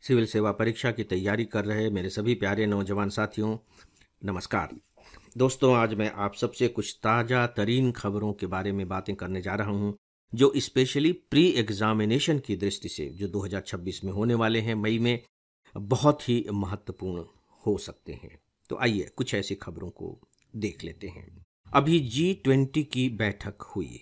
Civil सेवा परीक्षा की तैयारी कर रहे मेरे सभी प्यारे नौजवान साथियों, नमस्कार। दोस्तों, आज मैं आप सबसे कुछ ताज़ा तरीन खबरों के बारे में बातें करने जा रहा हूं, जो स्पेशली प्री एग्जामिनेशन की दृष्टि से जो 2026 में होने वाले हैं मई में, बहुत ही महत्वपूर्ण हो सकते हैं। तो आइए कुछ ऐसी खबरों को देख लेते हैं। अभी G20 की बैठक हुई।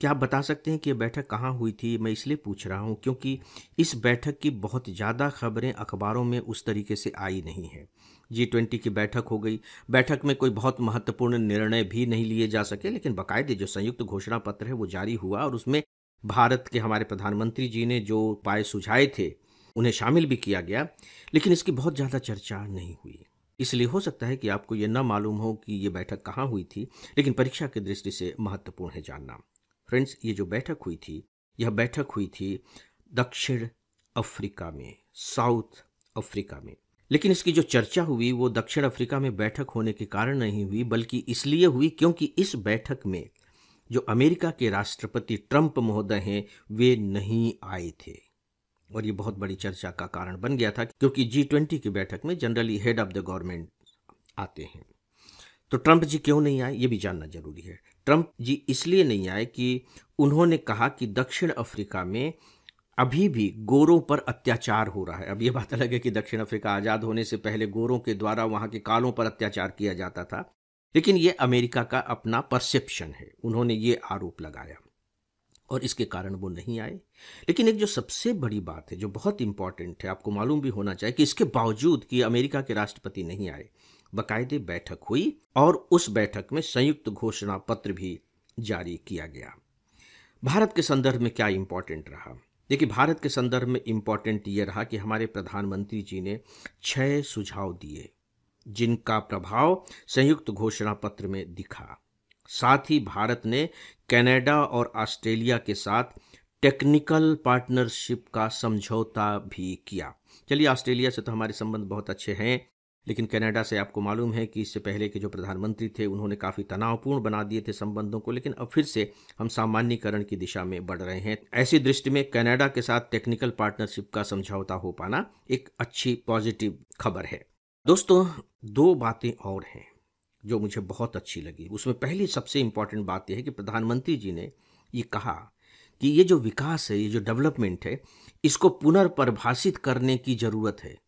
क्या आप बता सकते हैं कि ये बैठक कहाँ हुई थी? मैं इसलिए पूछ रहा हूँ क्योंकि इस बैठक की बहुत ज़्यादा खबरें अखबारों में उस तरीके से आई नहीं है। G20 की बैठक हो गई। बैठक में कोई बहुत महत्वपूर्ण निर्णय भी नहीं लिए जा सके, लेकिन बाकायदे जो संयुक्त घोषणा पत्र है वो जारी हुआ और उसमें भारत के हमारे प्रधानमंत्री जी ने जो उपाय सुझाए थे उन्हें शामिल भी किया गया, लेकिन इसकी बहुत ज़्यादा चर्चा नहीं हुई। इसलिए हो सकता है कि आपको ये ना मालूम हो कि ये बैठक कहाँ हुई थी, लेकिन परीक्षा की दृष्टि से महत्वपूर्ण है जानना। फ्रेंड्स, ये जो बैठक हुई थी, यह बैठक हुई थी दक्षिण अफ्रीका में, साउथ अफ्रीका में। लेकिन इसकी जो चर्चा हुई वो दक्षिण अफ्रीका में बैठक होने के कारण नहीं हुई, बल्कि इसलिए हुई क्योंकि इस बैठक में जो अमेरिका के राष्ट्रपति ट्रंप महोदय हैं वे नहीं आए थे। और ये बहुत बड़ी चर्चा का कारण बन गया था, क्योंकि G20 की बैठक में generally head of the government आते हैं। तो ट्रंप जी क्यों नहीं आए, ये भी जानना जरूरी है। ट्रंप जी इसलिए नहीं आए कि उन्होंने कहा कि दक्षिण अफ्रीका में अभी भी गोरों पर अत्याचार हो रहा है। अब ये बात अलग है कि दक्षिण अफ्रीका आज़ाद होने से पहले गोरों के द्वारा वहाँ के कालों पर अत्याचार किया जाता था, लेकिन ये अमेरिका का अपना परसेप्शन है। उन्होंने ये आरोप लगाया और इसके कारण वो नहीं आए। लेकिन एक जो सबसे बड़ी बात है, जो बहुत इंपॉर्टेंट है, आपको मालूम भी होना चाहिए कि इसके बावजूद कि अमेरिका के राष्ट्रपति नहीं आए, बाकायदे बैठक हुई और उस बैठक में संयुक्त घोषणा पत्र भी जारी किया गया। भारत के संदर्भ में क्या इंपॉर्टेंट रहा? देखिए, भारत के संदर्भ में इंपॉर्टेंट ये रहा कि हमारे प्रधानमंत्री जी ने 6 सुझाव दिए जिनका प्रभाव संयुक्त घोषणा पत्र में दिखा। साथ ही भारत ने कनाडा और ऑस्ट्रेलिया के साथ टेक्निकल पार्टनरशिप का समझौता भी किया। चलिए, ऑस्ट्रेलिया से तो हमारे संबंध बहुत अच्छे हैं, लेकिन कनाडा से आपको मालूम है कि इससे पहले के जो प्रधानमंत्री थे उन्होंने काफ़ी तनावपूर्ण बना दिए थे संबंधों को, लेकिन अब फिर से हम सामान्यीकरण की दिशा में बढ़ रहे हैं। ऐसी दृष्टि में कनाडा के साथ टेक्निकल पार्टनरशिप का समझौता हो पाना एक अच्छी पॉजिटिव खबर है। दोस्तों, 2 बातें और हैं जो मुझे बहुत अच्छी लगी। उसमें पहली सबसे इंपॉर्टेंट बात यह है कि प्रधानमंत्री जी ने ये कहा कि ये जो विकास है, ये जो डेवलपमेंट है, इसको पुनर्परिभाषित करने की ज़रूरत है।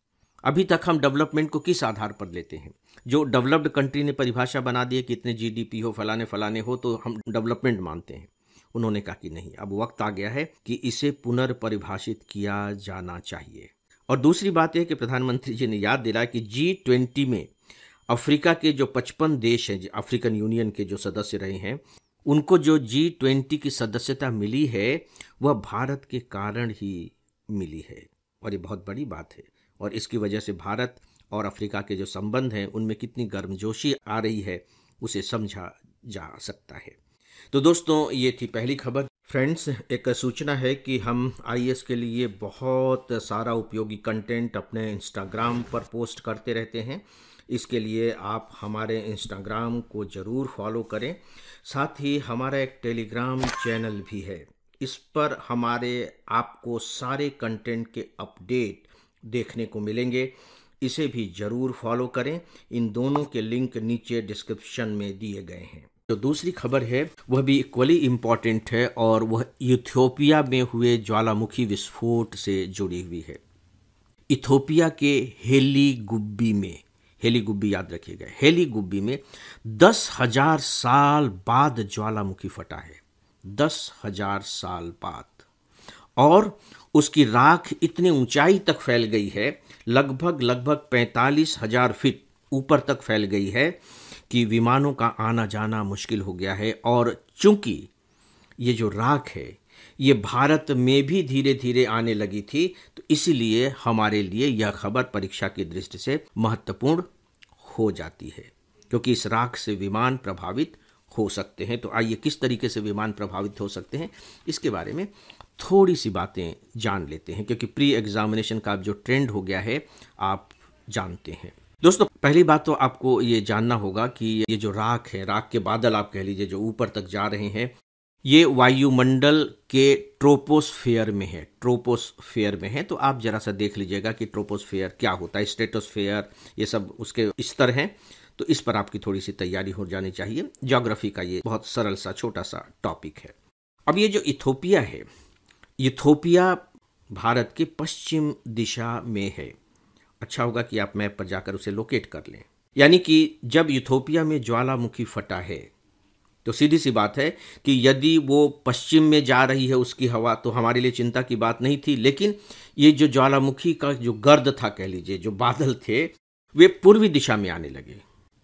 अभी तक हम डेवलपमेंट को किस आधार पर लेते हैं? जो डेवलप्ड कंट्री ने परिभाषा बना दी है कि इतने GDP हो, फलाने फलाने हो, तो हम डेवलपमेंट मानते हैं। उन्होंने कहा कि नहीं, अब वक्त आ गया है कि इसे पुनर्परिभाषित किया जाना चाहिए। और दूसरी बात यह कि प्रधानमंत्री जी ने याद दिलाया कि G20 में अफ्रीका के जो 55 देश हैं, अफ्रीकन यूनियन के जो सदस्य रहे हैं, उनको जो G20 की सदस्यता मिली है वह भारत के कारण ही मिली है। और ये बहुत बड़ी बात है, और इसकी वजह से भारत और अफ्रीका के जो संबंध हैं उनमें कितनी गर्मजोशी आ रही है उसे समझा जा सकता है। तो दोस्तों, ये थी पहली खबर। फ्रेंड्स, एक सूचना है कि हम IAS के लिए बहुत सारा उपयोगी कंटेंट अपने इंस्टाग्राम पर पोस्ट करते रहते हैं। इसके लिए आप हमारे इंस्टाग्राम को ज़रूर फॉलो करें। साथ ही हमारा एक टेलीग्राम चैनल भी है, इस पर हमारे आपको सारे कंटेंट के अपडेट देखने को मिलेंगे। इसे भी ज़रूर फॉलो करें। इन दोनों के लिंक नीचे डिस्क्रिप्शन में दिए गए हैं। जो दूसरी खबर है वह भी इक्वली इम्पॉर्टेंट है और वह इथियोपिया में हुए ज्वालामुखी विस्फोट से जुड़ी हुई है। इथियोपिया के हेली गुब्बी याद रखिएगा, हेली गुब्बी में 10,000 साल बाद ज्वालामुखी फटा है। 10,000 साल बाद, और उसकी राख इतनी ऊंचाई तक फैल गई है, लगभग 45,000 फीट ऊपर तक फैल गई है कि विमानों का आना जाना मुश्किल हो गया है। और चूंकि ये जो राख है ये भारत में भी धीरे धीरे आने लगी थी, तो इसीलिए हमारे लिए यह खबर परीक्षा की दृष्टि से महत्वपूर्ण हो जाती है, क्योंकि इस राख से विमान प्रभावित हो सकते हैं। तो आइए किस तरीके से विमान प्रभावित हो सकते हैं इसके बारे में थोड़ी सी बातें जान लेते हैं, क्योंकि प्री एग्जामिनेशन का जो ट्रेंड हो गया है आप जानते हैं। दोस्तों, पहली बात तो आपको ये जानना होगा कि ये जो राख है, राख के बादल आप कह लीजिए, जो ऊपर तक जा रहे हैं, ये वायुमंडल के ट्रोपोस्फेयर में है, ट्रोपोस्फेयर में है। तो आप जरा सा देख लीजिएगा कि ट्रोपोस्फेयर क्या होता है, स्ट्रेटोस्फेयर, ये सब उसके स्तर हैं। तो इस पर आपकी थोड़ी सी तैयारी हो जानी चाहिए। ज्योग्राफी का ये बहुत सरल सा छोटा सा टॉपिक है। अब ये जो इथोपिया है, इथोपिया भारत के पश्चिम दिशा में है। अच्छा होगा कि आप मैप पर जाकर उसे लोकेट कर लें। यानी कि जब इथोपिया में ज्वालामुखी फटा है तो सीधी सी बात है कि यदि वो पश्चिम में जा रही है उसकी हवा, तो हमारे लिए चिंता की बात नहीं थी। लेकिन ये जो ज्वालामुखी का जो गर्द था, कह लीजिए, जो बादल थे, वे पूर्वी दिशा में आने लगे,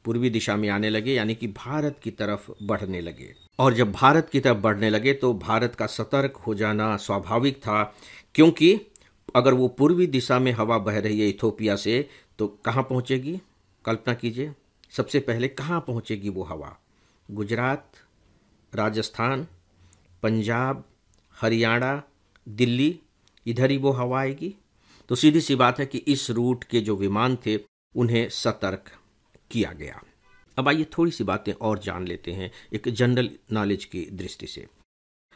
पूर्वी दिशा में आने लगे, यानी कि भारत की तरफ बढ़ने लगे। और जब भारत की तरफ बढ़ने लगे तो भारत का सतर्क हो जाना स्वाभाविक था, क्योंकि अगर वो पूर्वी दिशा में हवा बह रही है इथोपिया से, तो कहाँ पहुँचेगी? कल्पना कीजिए, सबसे पहले कहाँ पहुँचेगी वो हवा? गुजरात, राजस्थान, पंजाब, हरियाणा, दिल्ली, इधर ही वो हवा आएगी। तो सीधी सी बात है कि इस रूट के जो विमान थे उन्हें सतर्क किया गया। अब आइए थोड़ी सी बातें और जान लेते हैं एक जनरल नॉलेज की दृष्टि से।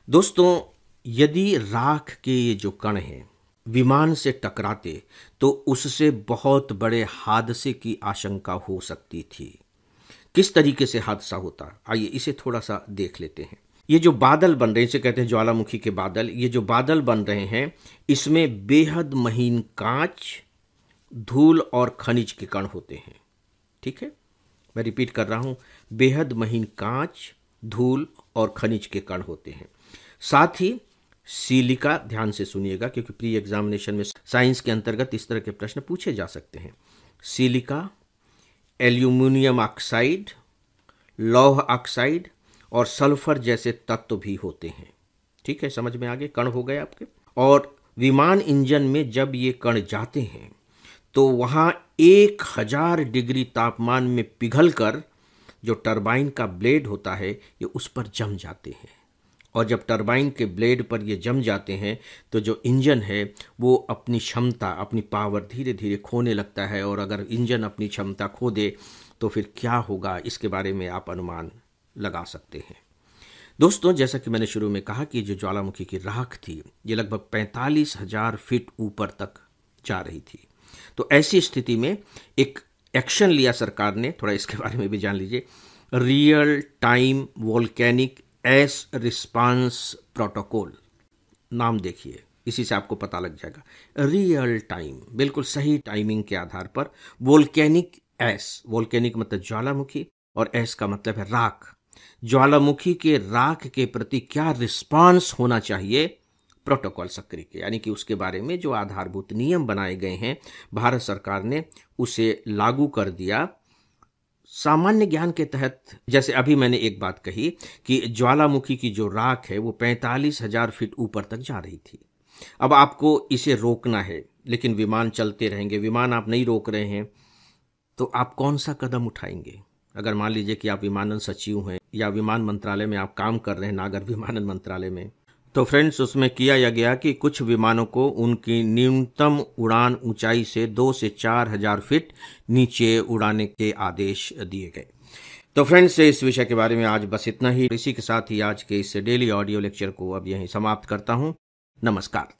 दोस्तों, यदि राख के ये जो कण हैं विमान से टकराते तो उससे बहुत बड़े हादसे की आशंका हो सकती थी। किस तरीके से हादसा होता, आइए इसे थोड़ा सा देख लेते हैं। ये जो बादल बन रहे हैं, इसे कहते हैं ज्वालामुखी के बादल। ये जो बादल बन रहे हैं इसमें बेहद महीन कांच, धूल और खनिज के कण होते हैं। ठीक है, मैं रिपीट कर रहा हूं, बेहद महीन कांच, धूल और खनिज के कण होते हैं। साथ ही सिलिका, ध्यान से सुनिएगा क्योंकि प्री एग्जामिनेशन में साइंस के अंतर्गत इस तरह के प्रश्न पूछे जा सकते हैं। सिलिका, एल्यूमिनियम ऑक्साइड, लौह ऑक्साइड और सल्फर जैसे तत्व भी होते हैं। ठीक है, समझ में आगे, कण हो गए आपके। और विमान इंजन में जब ये कण जाते हैं तो वहाँ 1000 डिग्री तापमान में पिघलकर जो टरबाइन का ब्लेड होता है ये उस पर जम जाते हैं। और जब टरबाइन के ब्लेड पर ये जम जाते हैं तो जो इंजन है वो अपनी क्षमता, अपनी पावर धीरे धीरे खोने लगता है। और अगर इंजन अपनी क्षमता खो दे तो फिर क्या होगा, इसके बारे में आप अनुमान लगा सकते हैं। दोस्तों, जैसा कि मैंने शुरू में कहा कि जो ज्वालामुखी की राख थी ये लगभग 45,000 फीट ऊपर तक जा रही थी। तो ऐसी स्थिति में एक एक्शन लिया सरकार ने, थोड़ा इसके बारे में भी जान लीजिए। Real time volcanic S response protocol, नाम देखिए, इसी से आपको पता लग जाएगा। रियल टाइम, बिल्कुल सही टाइमिंग के आधार पर वोल्केनिक एस, वोल्केनिक मतलब ज्वालामुखी और एस का मतलब है राख। ज्वालामुखी के राख के प्रति क्या रिस्पांस होना चाहिए, प्रोटोकॉल सक्रिय किया, यानी कि उसके बारे में जो आधारभूत नियम बनाए गए हैं भारत सरकार ने उसे लागू कर दिया। सामान्य ज्ञान के तहत, जैसे अभी मैंने एक बात कही कि ज्वालामुखी की जो राख है वो 45,000 फीट ऊपर तक जा रही थी। अब आपको इसे रोकना है, लेकिन विमान चलते रहेंगे, विमान आप नहीं रोक रहे हैं, तो आप कौन सा कदम उठाएंगे? अगर मान लीजिए कि आप विमानन सचिव हैं या विमान मंत्रालय में आप काम कर रहे हैं, नागर विमानन मंत्रालय में, तो फ्रेंड्स उसमें किया यह गया कि कुछ विमानों को उनकी न्यूनतम उड़ान ऊंचाई से 2 से 4,000 फीट नीचे उड़ाने के आदेश दिए गए। तो फ्रेंड्स, इस विषय के बारे में आज बस इतना ही। इसी के साथ ही आज के इस डेली ऑडियो लेक्चर को अब यहीं समाप्त करता हूं। नमस्कार।